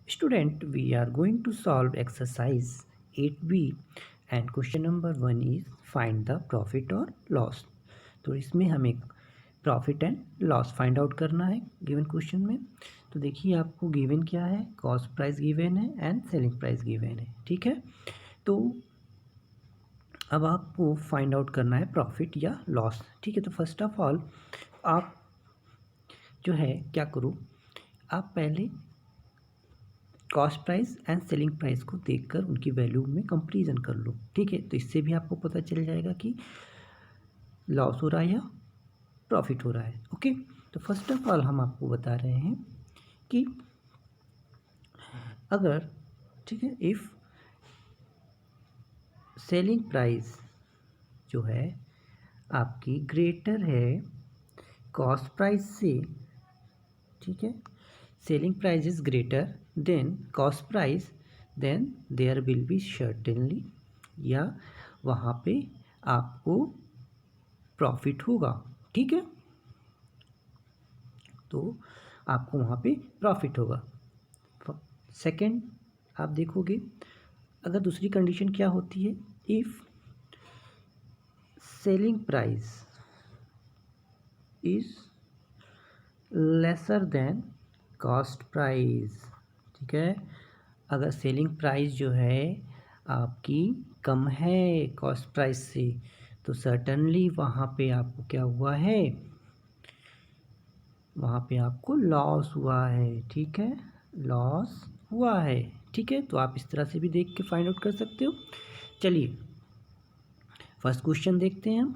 Student, we are going to solve exercise 8b and question number 1 is find the profit or loss. तो इसमें हमें profit and loss find out करना है given question में। तो देखिए आपको गिवन क्या है, कॉस्ट प्राइस गिवन है एंड सेलिंग प्राइस गिवन है, ठीक है। तो अब आपको फाइंड आउट करना है प्रॉफिट या लॉस, ठीक है। तो फर्स्ट ऑफ ऑल आप जो है क्या करो, आप पहले cost price and selling price को देखकर उनकी वैल्यू में कंपैरिजन कर लो, ठीक है। तो इससे भी आपको पता चल जाएगा कि लॉस हो रहा है या प्रॉफिट हो रहा है, ओके। तो फर्स्ट ऑफ ऑल हम आपको बता रहे हैं कि अगर, ठीक है, इफ़ सेलिंग प्राइस जो है आपकी ग्रेटर है कॉस्ट प्राइस से, ठीक है, selling price is greater than cost price, then there will be certainly, या वहाँ पे आपको प्रॉफिट होगा, ठीक है। तो आपको वहाँ पे प्रॉफिट होगा। सेकंड आप देखोगे, अगर दूसरी कंडीशन क्या होती है, if selling price is lesser than cost price, ठीक है। अगर सेलिंग प्राइस जो है आपकी कम है कॉस्ट प्राइस से, तो सर्टनली वहाँ पे आपको क्या हुआ है, वहाँ पे आपको लॉस हुआ है, ठीक है, लॉस हुआ है, ठीक है। तो आप इस तरह से भी देख के फाइंड आउट कर सकते हो। चलिए फर्स्ट क्वेश्चन देखते हैं हम।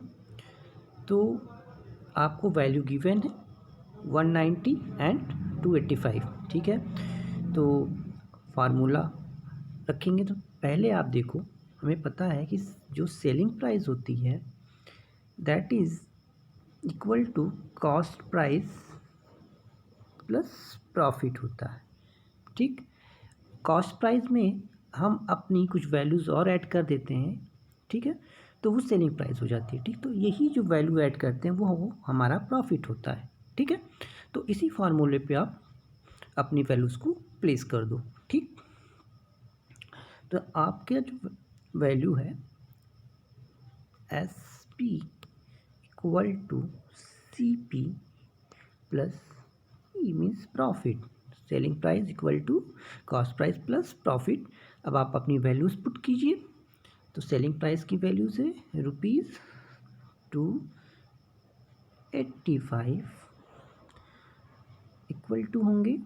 तो आपको वैल्यू गिवन है 190 एंड 285, ठीक है। तो फार्मूला रखेंगे। तो पहले आप देखो, हमें पता है कि जो सेलिंग प्राइस होती है that is equal to cost price plus profit होता है, ठीक। कॉस्ट प्राइस में हम अपनी कुछ वैल्यूज़ और ऐड कर देते हैं, ठीक है, तो वो सेलिंग प्राइस हो जाती है, ठीक। तो यही जो वैल्यू ऐड करते हैं वो हमारा प्रॉफिट होता है, ठीक है। तो इसी फार्मूले पे आप अपनी वैल्यूज़ को प्लेस कर दो, ठीक। तो आपके जो वैल्यू है S P equal to C P plus E means profit, selling price equal to cost price plus profit. अब आप अपनी वैल्यूज़ पुट कीजिए। तो सेलिंग प्राइस की वैल्यूज़ है ₹285 इक्वल टू होंगे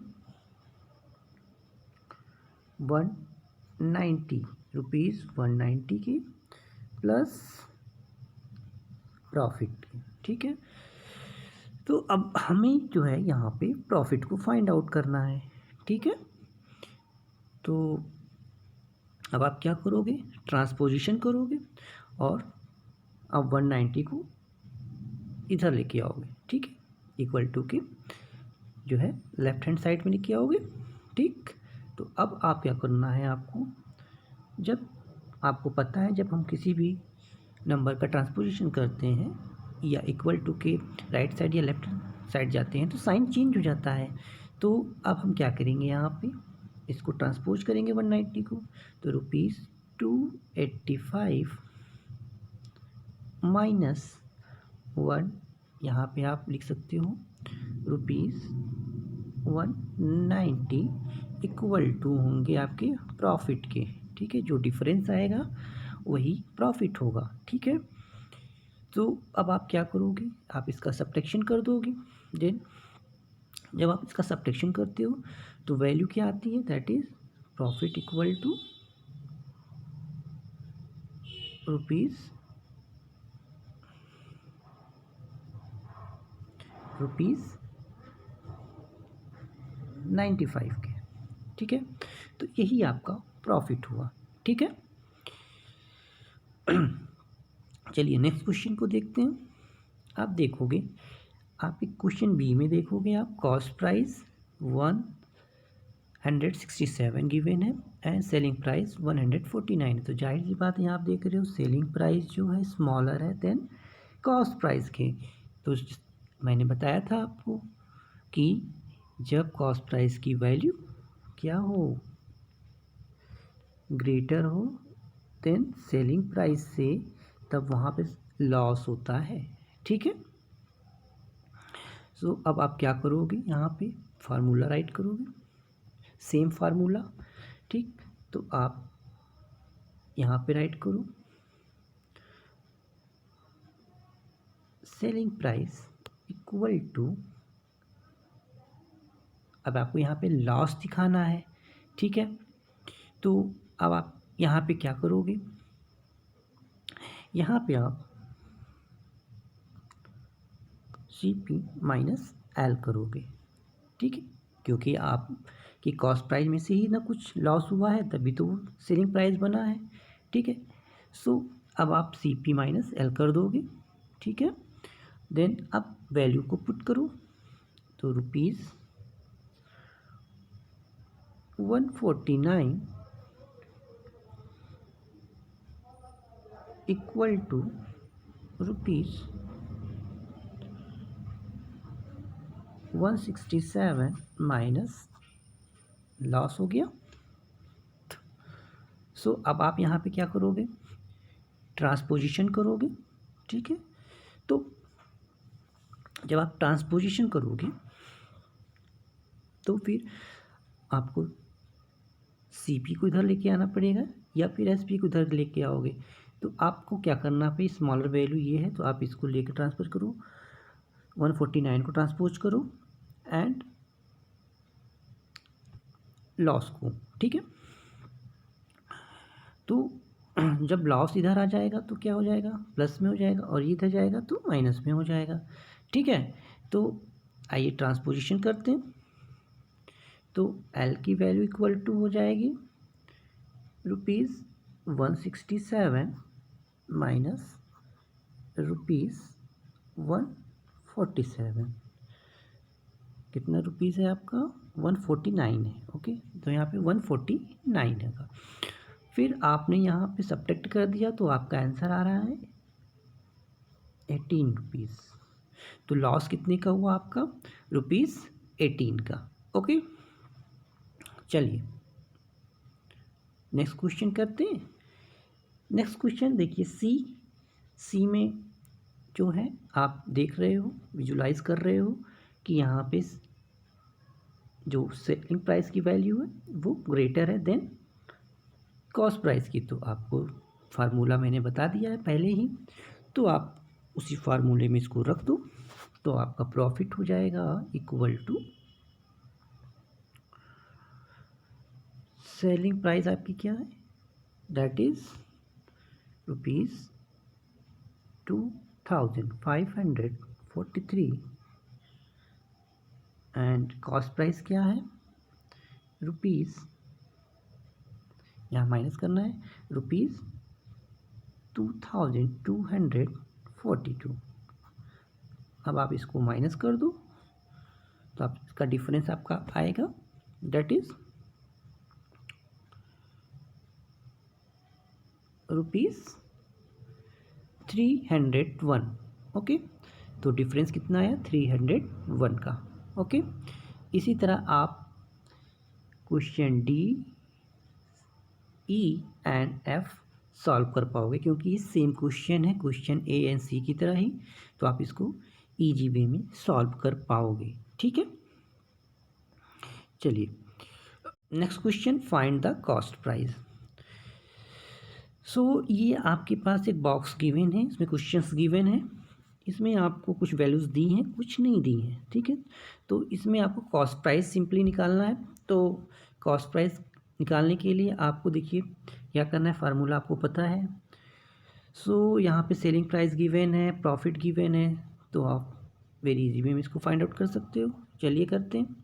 190, ₹190 के प्लस प्रॉफिट के, ठीक है। तो अब हमें जो है यहाँ पे प्रॉफिट को फाइंड आउट करना है, ठीक है। तो अब आप क्या करोगे, ट्रांसपोजिशन करोगे और अब 190 को इधर लेके आओगे, ठीक है, इक्वल टू के जो है लेफ्ट हैंड साइड में लेके आओगे, ठीक। तो अब आप क्या करना है आपको, जब आपको पता है जब हम किसी भी नंबर का ट्रांसपोजिशन करते हैं या इक्वल टू के राइट साइड या लेफ्ट साइड जाते हैं तो साइन चेंज हो जाता है। तो अब हम क्या करेंगे, यहाँ पे इसको ट्रांसपोज करेंगे 190 को, तो ₹285 माइनस 1, यहाँ पे आप लिख सकते हो ₹190 इक्वल टू होंगे आपके प्रॉफिट के, ठीक है। जो डिफरेंस आएगा वही प्रॉफिट होगा, ठीक है। तो अब आप क्या करोगे, आप इसका सब्ट्रैक्शन कर दोगे। देन जब आप इसका सब्ट्रैक्शन करते हो तो वैल्यू क्या आती है, that is profit equal to rupees 95 के, ठीक है। तो यही आपका प्रॉफिट हुआ, ठीक है। चलिए नेक्स्ट क्वेश्चन को देखते हैं। आप देखोगे, आप एक क्वेश्चन बी में देखोगे, आप कॉस्ट प्राइस 167 गिवन है एंड सेलिंग प्राइस 149 है। तो जाहिर सी बात है, यहाँ आप देख रहे हो सेलिंग प्राइस जो है स्मॉलर है देन कॉस्ट प्राइस के। तो मैंने बताया था आपको कि जब कॉस्ट प्राइस की वैल्यू क्या हो, ग्रेटर हो देन सेलिंग प्राइस से, तब वहाँ पे लॉस होता है। ठीक है। सो अब आप क्या करोगे, यहाँ पे फार्मूला राइट करोगे, सेम फार्मूला। ठीक, तो आप यहाँ पे राइट करो, सेलिंग प्राइस इक्वल टू, अब आपको यहाँ पे लॉस दिखाना है। ठीक है, तो अब आप यहाँ पे क्या करोगे, यहाँ पे आप CP माइनस L करोगे। ठीक है, क्योंकि आपकी कॉस्ट प्राइस में से ही ना कुछ लॉस हुआ है, तभी तो वो सेलिंग प्राइस बना है। ठीक है, सो अब आप CP माइनस L कर दोगे। ठीक है, देन अब वैल्यू को पुट करो, तो ₹149 इक्वल टू ₹167 माइनस लॉस हो गया। सो अब आप यहाँ पे क्या करोगे, ट्रांसपोजिशन करोगे। ठीक है, तो जब आप ट्रांसपोजिशन करोगे तो फिर आपको CP को इधर लेके आना पड़ेगा या फिर SP को इधर लेके आओगे। तो आपको क्या करना पे, स्मॉलर वैल्यू ये है तो आप इसको लेके ट्रांसफर करो, 149 को ट्रांसपोज करो एंड लॉस को। ठीक है, तो जब लॉस इधर आ जाएगा तो क्या हो जाएगा, प्लस में हो जाएगा, और ये इधर जाएगा तो माइनस में हो जाएगा। ठीक है, तो आइए ट्रांसपोजिशन करते हैं। तो L की वैल्यू इक्वल टू हो जाएगी ₹167 माइनस ₹147। कितना रुपीज़ है आपका, 149 है। ओके, तो यहाँ पे 149 है। फिर आपने यहाँ पे सब्ट्रैक्ट कर दिया तो आपका आंसर आ रहा है 18 रुपीज़। तो लॉस कितने का हुआ आपका, ₹18 का। ओके, चलिए नेक्स्ट क्वेश्चन करते हैं। नेक्स्ट क्वेश्चन देखिए, सी में जो है आप देख रहे हो, विजुलाइज कर रहे हो कि यहाँ पे जो सेलिंग प्राइस की वैल्यू है वो ग्रेटर है देन कॉस्ट प्राइस की। तो आपको फार्मूला मैंने बता दिया है पहले ही, तो आप उसी फार्मूले में इसको रख दो, तो आपका प्रॉफिट हो जाएगा इक्वल टू, सेलिंग प्राइस आपकी क्या है, that is ₹2543 and cost price क्या है, यहाँ माइनस करना है, ₹2242। अब आप इसको माइनस कर दो तो आप इसका डिफरेंस आपका आएगा, दैट इज ₹301। ओके, तो डिफरेंस कितना आया, 301 का। ओके, इसी तरह आप question D, E and F solve कर पाओगे, क्योंकि ये सेम क्वेश्चन है, क्वेश्चन A एंड C की तरह ही, तो आप इसको ईजी वे में सॉल्व कर पाओगे। ठीक है, चलिए next question, find the cost price. सो ये आपके पास एक बॉक्स गिवन है, इसमें क्वेश्चंस गिवन है, इसमें आपको कुछ वैल्यूज़ दी हैं, कुछ नहीं दी हैं। ठीक है, तो इसमें आपको कॉस्ट प्राइस सिंपली निकालना है। तो कॉस्ट प्राइस निकालने के लिए आपको देखिए क्या करना है, फार्मूला आपको पता है। सो यहाँ पे सेलिंग प्राइस गिवन है, प्रॉफिट गिवन है, तो आप वेरी इजी वे में इसको फाइंड आउट कर सकते हो। चलिए करते हैं।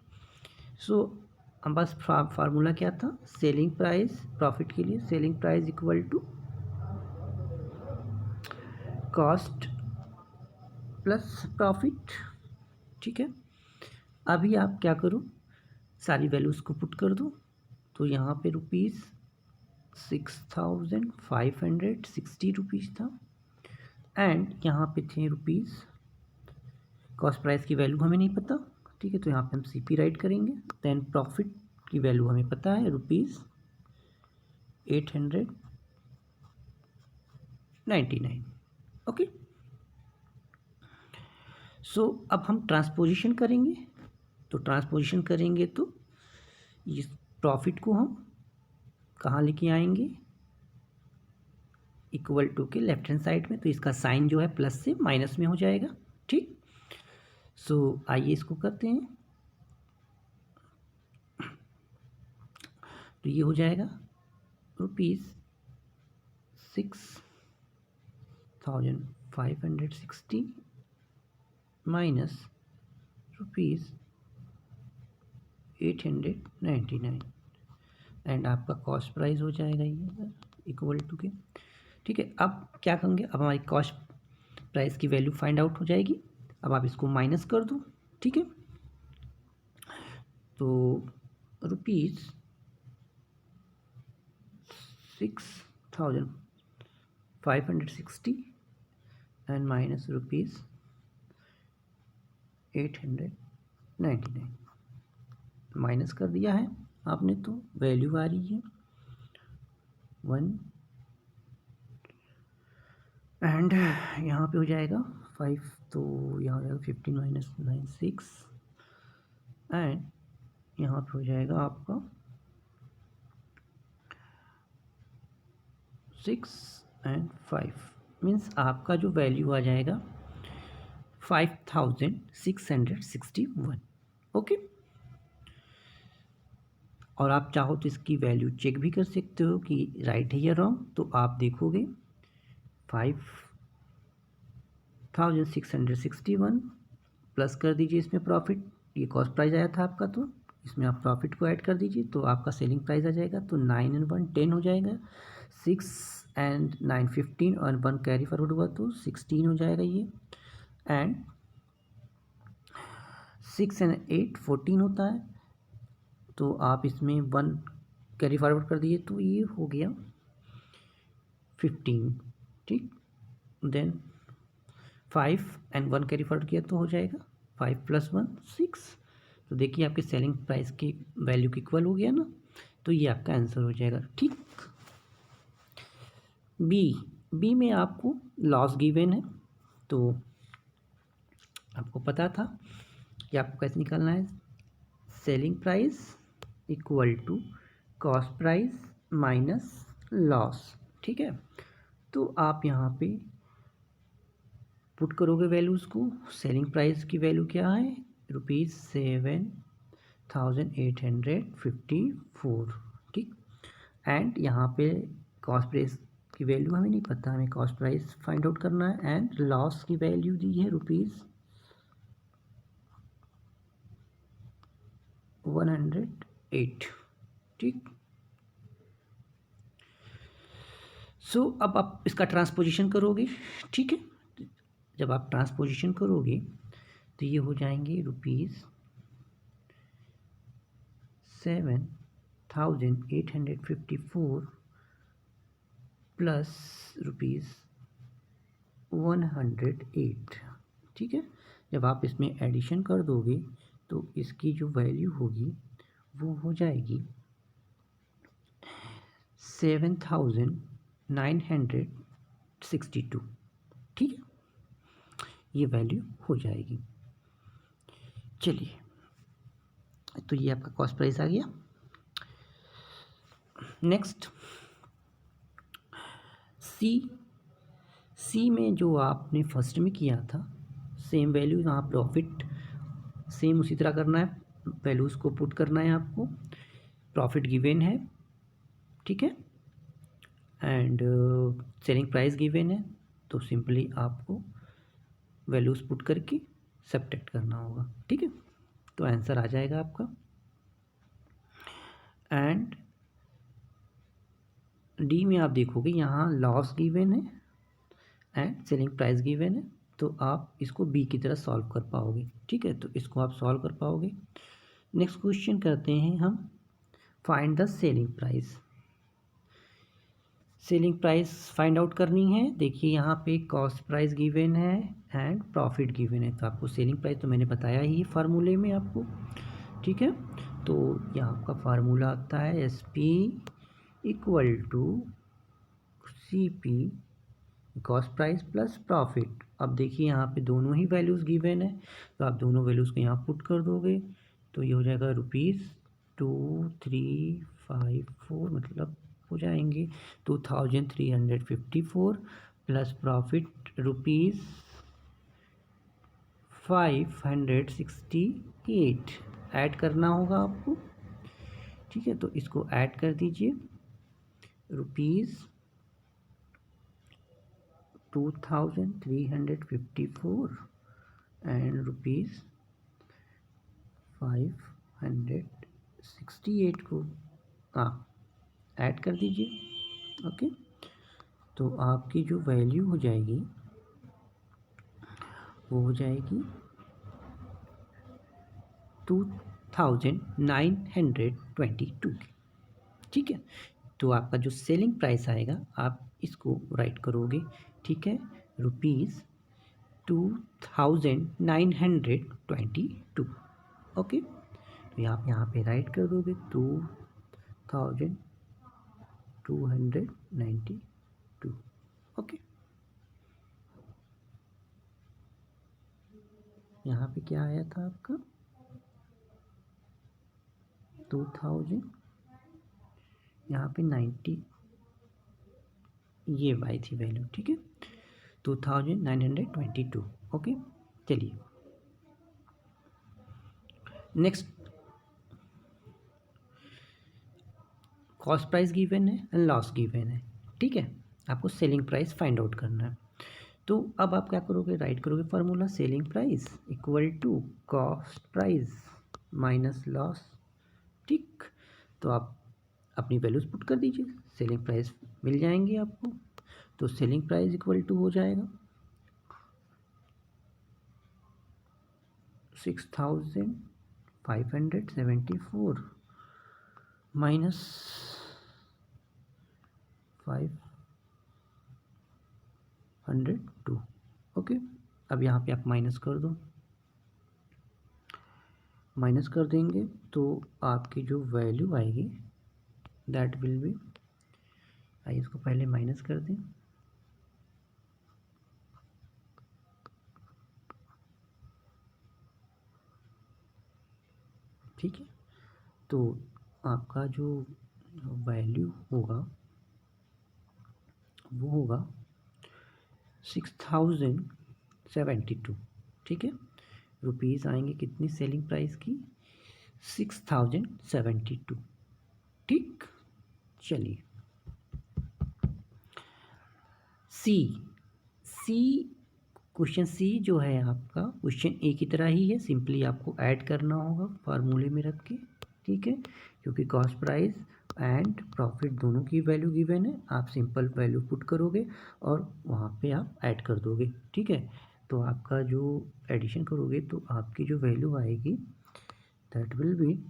सो हम बस फार्मूला क्या था, सेलिंग प्राइस, प्रॉफिट के लिए selling price equal to cost plus profit. ठीक है, अभी आप क्या करो, सारी वैल्यूज़ को पुट कर दो, तो यहाँ पे ₹6,560 था एंड यहाँ पे थे रुपीज़, कॉस्ट प्राइस की वैल्यू हमें नहीं पता। ठीक है, तो यहाँ पे हम CP राइट करेंगे, देन प्रॉफिट की वैल्यू हमें पता है ₹899। ओके, सो अब हम ट्रांसपोजिशन करेंगे। तो ट्रांसपोजिशन करेंगे तो इस प्रॉफिट को हम कहाँ लेके आएंगे, इक्वल टू के लेफ्ट हैंड साइड में। तो इसका साइन जो है प्लस से माइनस में हो जाएगा। ठीक, सो आइए इसको करते हैं। तो ये हो जाएगा ₹6,560 माइनस ₹899 एंड आपका कॉस्ट प्राइस हो जाएगा ये इक्वल टू के। ठीक है, अब क्या करेंगे, अब हमारी कॉस्ट प्राइस की वैल्यू फाइंड आउट हो जाएगी। अब आप इसको माइनस कर दो। ठीक है, तो ₹6,560 एंड माइनस ₹899 माइनस कर दिया है आपने, तो वैल्यू आ रही है 1 एंड यहाँ पे हो जाएगा 5, तो यहाँ हो जाएगा 15 माइनस 9 6 एंड यहाँ पे हो जाएगा आपका 6 एंड 5 मीन्स आपका जो वैल्यू आ जाएगा 5,661। ओके, और आप चाहो तो इसकी वैल्यू चेक भी कर सकते हो कि राइट है या रॉन्ग। तो आप देखोगे 5,661 प्लस कर दीजिए इसमें प्रॉफिट, ये कॉस्ट प्राइस आया था आपका, तो इसमें आप प्रॉफिट को ऐड कर दीजिए तो आपका सेलिंग प्राइस आ जाएगा। तो 9 and 1 10 हो जाएगा, 6 and 9 15 और 1 कैरी फॉरवर्ड हुआ तो 16 हो जाएगा ये, एंड 6 and 8 14 होता है। तो आप इसमें 1 कैरी फॉरवर्ड कर दिए तो ये हो गया 15। ठीक, देन 5 and 1 कैरी फॉरवर्ड किया तो हो जाएगा 5 + 1 6। तो देखिए आपके सेलिंग प्राइस की वैल्यू की इक्वल हो गया ना, तो ये आपका आंसर हो जाएगा। ठीक, बी में आपको लॉस गिवन है, तो आपको पता था कि आपको कैसे निकालना है, selling price equal to cost price minus loss. ठीक है, तो आप यहाँ पे पुट करोगे वैल्यूज़ को। सेलिंग प्राइस की वैल्यू क्या है, ₹7,854। ठीक, एंड यहाँ पे कॉस्ट प्राइस की वैल्यू हमें नहीं पता, हमें कॉस्ट प्राइस फाइंड आउट करना है, एंड लॉस की वैल्यू दी है ₹108। ठीक, सो अब आप इसका ट्रांसपोजिशन करोगे। ठीक है, जब आप ट्रांसपोजिशन करोगे तो ये हो जाएंगे ₹7,854 प्लस ₹108। ठीक है, जब आप इसमें एडिशन कर दोगे तो इसकी जो वैल्यू होगी वो हो जाएगी 7,962। ठीक है, ये वैल्यू हो जाएगी। चलिए, तो ये आपका कॉस्ट प्राइस आ गया। नेक्स्ट सी में जो आपने फर्स्ट में किया था सेम वैल्यू, यहाँ प्रॉफिट सेम उसी तरह करना है, वैल्यूज़ को पुट करना है आपको। प्रॉफिट गिवन है, ठीक है, एंड सेलिंग प्राइस गिवन है, तो सिंपली आपको वैल्यूज़ पुट करके सब्ट्रैक्ट करना होगा। ठीक है, तो आंसर आ जाएगा आपका। एंड डी में आप देखोगे यहाँ लॉस गिवन है एंड सेलिंग प्राइस गिवन है, तो आप इसको बी की तरह सॉल्व कर पाओगे। ठीक है, तो इसको आप सॉल्व कर पाओगे। नेक्स्ट क्वेश्चन करते हैं हम, find the selling price. Selling price find out करनी है। देखिए यहाँ पे कॉस्ट प्राइस गिवन है एंड प्रॉफिट गिवन है, तो आपको सेलिंग प्राइस तो मैंने बताया ही फार्मूले में आपको। ठीक है, तो यहाँ आपका फार्मूला आता है SP equal to CP cost price plus profit. अब देखिए यहाँ पे दोनों ही वैल्यूज़ गिवन है, तो आप दोनों वैल्यूज़ को यहाँ पुट कर दोगे तो ये हो जाएगा ₹2354, मतलब हो जाएंगे 2354 प्लस प्रॉफिट ₹568 ऐड करना होगा आपको। ठीक है, तो इसको ऐड कर दीजिए, ₹2354 एंड ₹568 को ऐड कर दीजिए। ओके, तो आपकी जो वैल्यू हो जाएगी वो हो जाएगी 2922। ठीक है, तो आपका जो सेलिंग प्राइस आएगा आप इसको राइट करोगे। ठीक है, ₹2922। ओके, तो आप यहाँ पे राइट कर दोगे 2292। ओके, यहाँ पे क्या आया था आपका 2000, यहाँ पे 90 ये आई थी वैल्यू। ठीक है, 2922। ओके, चलिए नेक्स्ट, कॉस्ट प्राइस गिवन है एंड लॉस गिवन है। ठीक है, आपको सेलिंग प्राइस फाइंड आउट करना है। तो अब आप क्या करोगे, राइट करोगे formula selling price equal to cost price minus loss. ठीक, तो आप अपनी वैल्यूज पुट कर दीजिए, सेलिंग प्राइस मिल जाएंगी आपको। तो सेलिंग प्राइस इक्वल टू हो जाएगा 6574 माइनस 502। ओके, अब यहाँ पे आप माइनस कर दो, माइनस कर देंगे तो आपकी जो वैल्यू आएगी दैट विल बी, आइए इसको पहले माइनस कर दें। ठीक है, तो आपका जो वैल्यू होगा वो होगा 6072। ठीक है, रुपीज़ आएंगे कितनी सेलिंग प्राइस की 6072। ठीक, चलिए सी क्वेश्चन सी जो है आपका क्वेश्चन ए की तरह ही है, सिंपली आपको ऐड करना होगा फार्मूले में रख के। ठीक है, क्योंकि कॉस्ट प्राइस एंड प्रॉफिट दोनों की वैल्यू गिवन है, आप सिंपल वैल्यू पुट करोगे और वहाँ पे आप ऐड कर दोगे। ठीक है, तो आपका जो एडिशन करोगे तो आपकी जो वैल्यू आएगी दैट विल बी,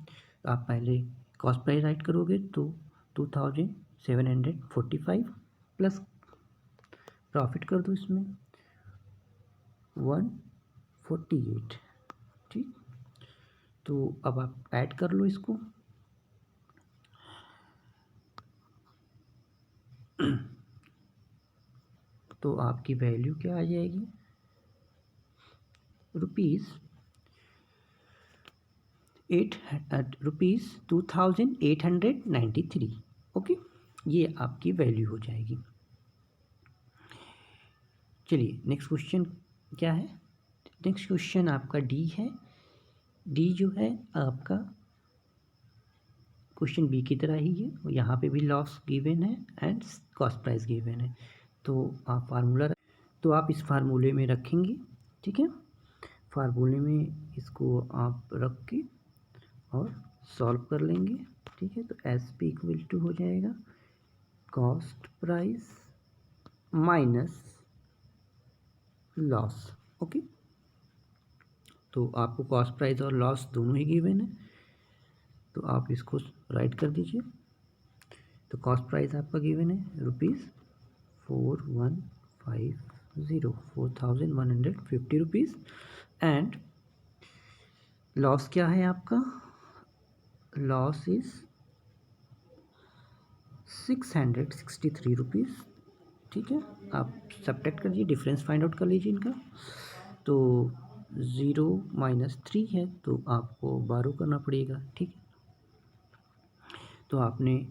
आप पहले कॉस्ट प्राइस राइट करोगे तो 2745 प्लस प्रॉफिट कर दो इसमें 148। ठीक, तो अब आप ऐड कर लो इसको। तो आपकी वैल्यू क्या आ जाएगी ₹2893। ओके, ये आपकी वैल्यू हो जाएगी। चलिए नेक्स्ट क्वेश्चन क्या है, नेक्स्ट क्वेश्चन आपका डी है। डी जो है आपका क्वेश्चन बी की तरह ही है, यहाँ पे भी लॉस गिवन है एंड कॉस्ट प्राइस गिवन है। तो आप फार्मूला, तो आप इस फार्मूले में रखेंगे। ठीक है, फार्मूले में इसको आप रख के और सॉल्व कर लेंगे। ठीक है, तो एस पी इक्वल टू हो जाएगा cost price minus loss. Okay, तो आपको कॉस्ट प्राइस और लॉस दोनों ही गिवन है, तो आप इसको राइट कर दीजिए। तो कॉस्ट प्राइस आपका गिवन है ₹4150 एंड लॉस क्या है आपका लॉस इज 663 रुपीज़। ठीक है, आप सब्ट्रैक्ट करिए, डिफरेंस फाइंड आउट कर लीजिए इनका। तो 0 माइनस 3 है तो आपको 12 करना पड़ेगा। ठीक है, तो आपने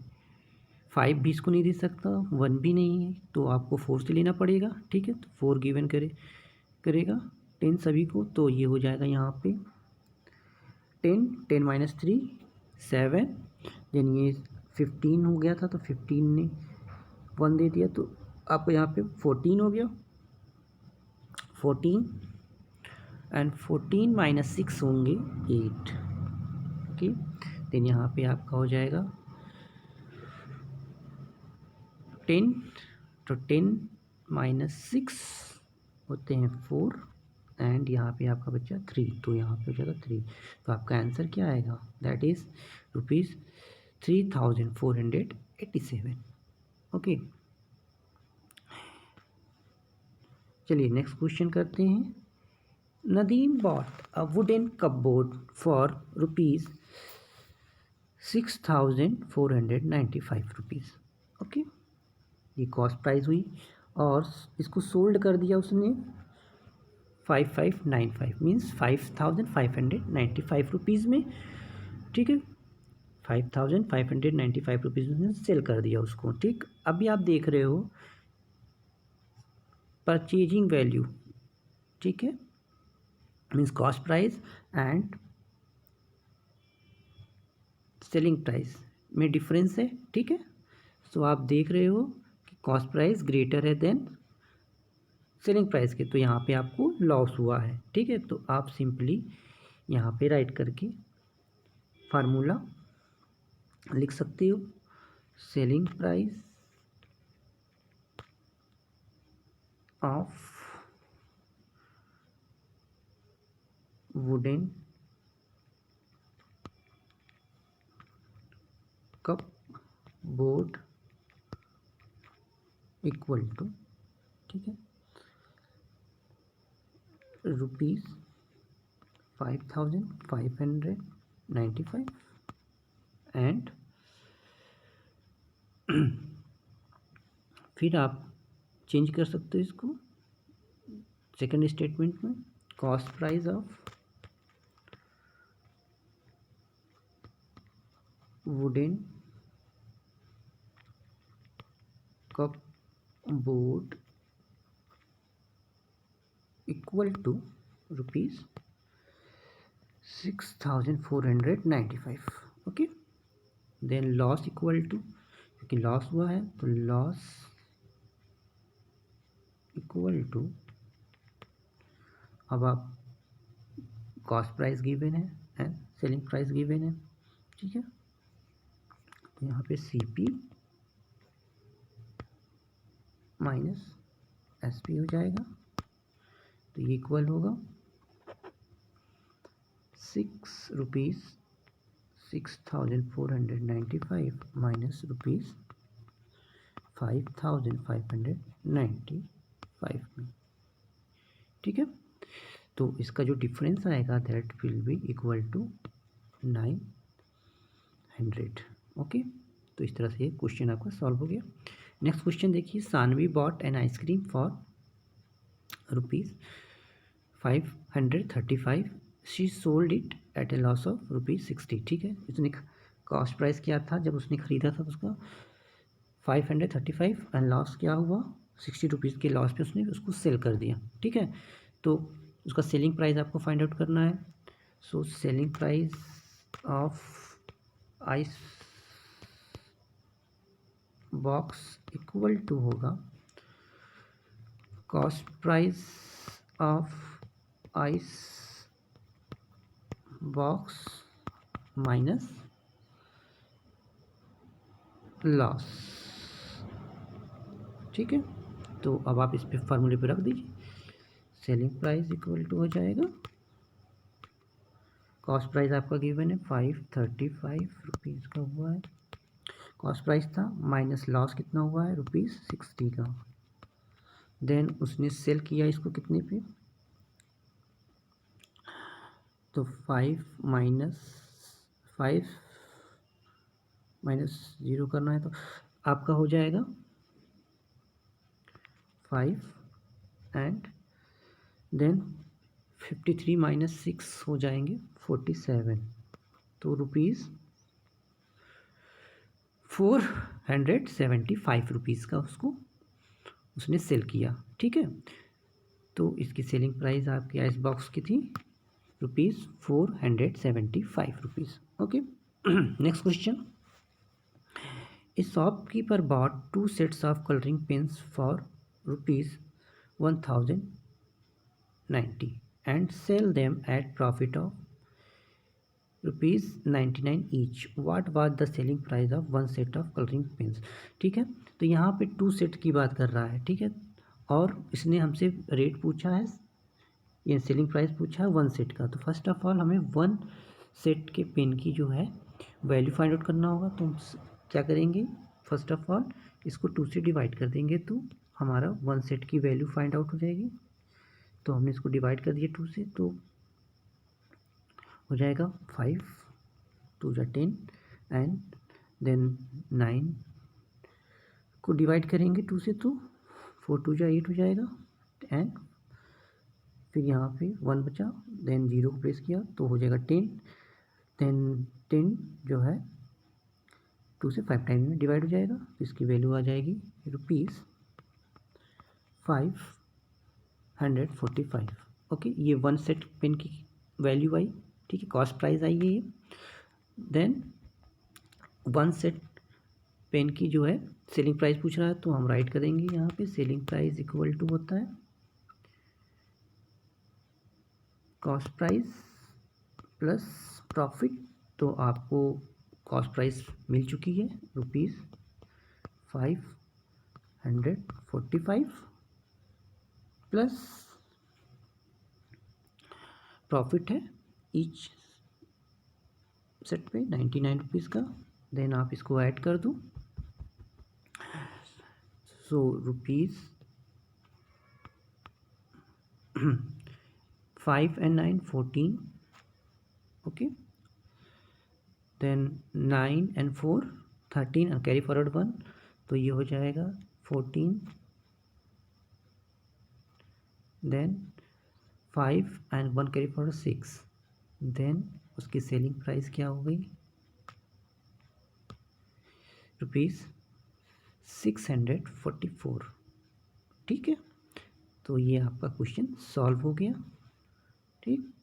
5 भी इसको नहीं दे सकता, 1 भी नहीं है, तो आपको 4 से लेना पड़ेगा। ठीक है, तो 4 गिवन करेगा 10 सभी को, तो ये हो जाएगा यहाँ पे 10 माइनस 3 7, देन ये 15 हो गया था तो 15 ने 1 दे दिया, तो आपको यहाँ पे 14 हो गया। 14 एंड 14 माइनस 6 होंगे 8। ओके, देन यहाँ पे आपका हो जाएगा 10, तो 10 माइनस 6 होते हैं 4 एंड यहाँ पे आपका बच्चा 3, तो यहाँ पे हो जाएगा 3। तो आपका आंसर क्या आएगा? That is ₹3487। ओके, चलिए नेक्स्ट क्वेश्चन करते हैं। Nadeem bought a wooden cupboard for ₹6,495। Okay, ये कॉस्ट प्राइस हुई और इसको सोल्ड कर दिया उसने 5595 मीन्स 5595 रुपीज़ में। ठीक है, 5595 रुपीज़ में सेल कर दिया उसको। ठीक, अभी आप देख रहे हो परचेजिंग वैल्यू, ठीक है, means cost price and selling price में डिफरेंस है। ठीक है, सो आप देख रहे हो कि कॉस्ट प्राइस ग्रेटर है देन सेलिंग प्राइस के, तो यहाँ पे आपको लॉस हुआ है। ठीक है, तो आप सिंपली यहाँ पे राइट करके फार्मूला लिख सकते हो। Selling price of wooden cupboard equal to, ठीक है, ₹5,595 एंड फिर आप चेंज कर सकते हो इसको सेकंड स्टेटमेंट में। Cost price of wooden cupboard equal to ₹6,495। Okay, then loss equal to, क्योंकि लॉस हुआ है तो लॉस इक्वल टू, अब आप कॉस्ट प्राइस गिवन है एंड सेलिंग प्राइस गिवन है। ठीक है, तो यहाँ पे CP माइनस SP हो जाएगा, तो ये इक्वल होगा ₹6,495 माइनस ₹5,595 में। ठीक है, तो इसका जो डिफरेंस आएगा that will be equal to 900। Okay, तो इस तरह से क्वेश्चन आपका सॉल्व हो गया। नेक्स्ट क्वेश्चन देखिए। Sanvi bought an ice cream for ₹535, she sold it at a loss of ₹60। ठीक है, इसने कॉस्ट प्राइस क्या था जब उसने ख़रीदा था उसका 535 एंड लॉस क्या हुआ 60 रुपीज़ के लॉस पे उसने उसको सेल कर दिया। ठीक है, तो उसका सेलिंग प्राइस आपको फाइंड आउट करना है। So selling price of ice box equal to होगा cost price of ice box minus loss. ठीक है, तो अब आप इस पे फार्मूले पे रख दीजिए। सेलिंग प्राइस इक्वल टू हो जाएगा, कॉस्ट प्राइस आपका गिवन है 535 रुपीज़ का हुआ है कॉस्ट प्राइस था, माइनस लॉस कितना हुआ है ₹60 का। देन उसने सेल किया इसको कितने पे, तो 5 माइनस 5 -0 करना है तो आपका हो जाएगा 5 एंड देन 53 माइनस 6 हो जाएंगे 47, तो रुपीज़ 475 रुपीज़ का उसको उसने सेल किया। ठीक है, तो इसकी सेलिंग प्राइस आपकी आइस बॉक्स की थी ₹475। Okay. Next question, A shopkeeper bot 2 sets of coloring pens for ₹1090 and sell them at profit of ₹99 each. What was the selling price of one set of coloring pens? ठीक है, तो यहाँ पे 2 set की बात कर रहा है। ठीक है, और इसने हमसे रेट पूछा है, ये सेलिंग प्राइस पूछा है 1 सेट का। तो फर्स्ट ऑफ ऑल हमें 1 सेट के पेन की जो है वैल्यू फाइंड आउट करना होगा। तो क्या करेंगे, फर्स्ट ऑफ ऑल इसको 2 से डिवाइड कर देंगे तो हमारा 1 सेट की वैल्यू फाइंड आउट हो जाएगी। तो हमने इसको डिवाइड कर दिया 2 से, तो हो जाएगा 5 2 जा 10 एंड देन 9 को डिवाइड करेंगे 2 से, तो 4 2 जा 8 हो जाएगा एंड फिर यहाँ पे 1 बचा, देन 0 को प्रेस किया तो हो जाएगा 10, देन 10 जो है 2 से 5 टाइम में डिवाइड हो जाएगा, तो इसकी वैल्यू आ जाएगी ₹545। ओके, ये 1 सेट पेन की वैल्यू आई। ठीक है, कॉस्ट प्राइस आई है ये। देन 1 सेट पेन की जो है सेलिंग प्राइस पूछ रहा है, तो हम राइट करेंगे यहाँ पे सेलिंग प्राइस इक्वल टू होता है कॉस्ट प्राइस प्लस प्रॉफिट। तो आपको कॉस्ट प्राइस मिल चुकी है ₹545 प्लस प्रॉफिट है ईच सेट पे 99 रुपीज़ का। देन आप इसको ऐड कर दो, सो ₹5 and 9 14, ओके, देन 9 and 4 13 और कैरी फॉरवर्ड 1, तो ये हो जाएगा 14, then 5 and 1 carry forward 6, then उसकी सेलिंग प्राइस क्या हो गई ₹644। ठीक है, तो ये आपका क्वेश्चन सॉल्व हो गया। ठीक।